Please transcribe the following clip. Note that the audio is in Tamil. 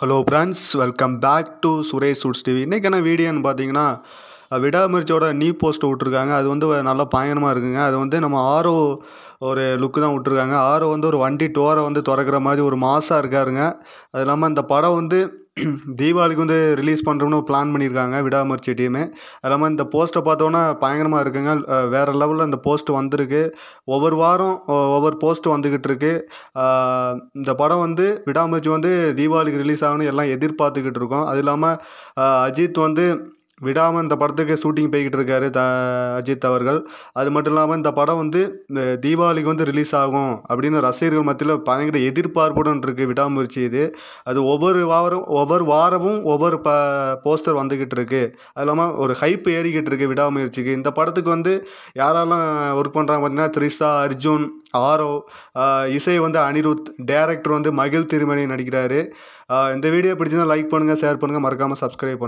Hello friends, welcome back to Suresh shoots TV. இன்றைக்கான வீடியோன்னு பார்த்தீங்கன்னா, விடாமுயற்சியோட நியூ போஸ்ட் விட்ருக்காங்க. அது வந்து நல்லா பயங்கரமாக இருக்குங்க. அது வந்து நம்ம ஆரோ ஒரு லுக்கு தான் விட்ருக்காங்க. ஆரோ வந்து ஒரு வண்டி டோரை வந்து திறக்கிற மாதிரி ஒரு மாஸாக இருக்காருங்க. அது இல்லாமல் இந்த படம் வந்து தீபாவளிக்கு வந்து ரிலீஸ் பண்ணுறோம்னு பிளான் பண்ணியிருக்காங்க விடாமுயற்சி டீமு. அது இல்லாமல் இந்த போஸ்ட்டை பார்த்தோன்னா பயங்கரமாக இருக்குங்க. வேறு லெவலில் இந்த போஸ்ட் வந்திருக்கு. ஒவ்வொரு வாரம் ஒவ்வொரு போஸ்ட் வந்துக்கிட்டு இருக்கு. இந்த படம் வந்து விடாமுயற்சி வந்து தீபாவளிக்கு ரிலீஸ் ஆகணும்னு எல்லாம் எதிர்பார்த்துக்கிட்டு இருக்கோம். அது இல்லாமல் அஜித் வந்து விடாமல் இந்த படத்துக்கு ஷூட்டிங் போய்கிட்டு இருக்காரு அஜித் அவர்கள். அது மட்டும் இல்லாமல் இந்த படம் வந்து இந்த தீபாவளிக்கு வந்து ரிலீஸ் ஆகும் அப்படின்னு ரசிகர்கள் மத்தியில் பயங்கர எதிர்பார்ப்புடன் இருக்குது விடாமுயற்சி இது. அது ஒவ்வொரு வாரமும் ஒவ்வொரு போஸ்டர் வந்துக்கிட்டு இருக்கு. அது இல்லாமல் ஒரு ஹைப் ஏறிக்கிட்டு இருக்கு விடாமுயற்சிக்கு. இந்த படத்துக்கு வந்து யாரெல்லாம் ஒர்க் பண்ணுறாங்க பார்த்தீங்கன்னா, த்ரிஷா, அர்ஜுன், ஆரோ, இசை வந்து அனிருத், டைரக்டர் வந்து மகிழ் திருமணி நடிக்கிறாரு. இந்த வீடியோ பிடிச்சிருந்தா லைக் பண்ணுங்கள், ஷேர் பண்ணுங்கள், மறக்காமல் சப்ஸ்கிரைப் பண்ணுங்கள்.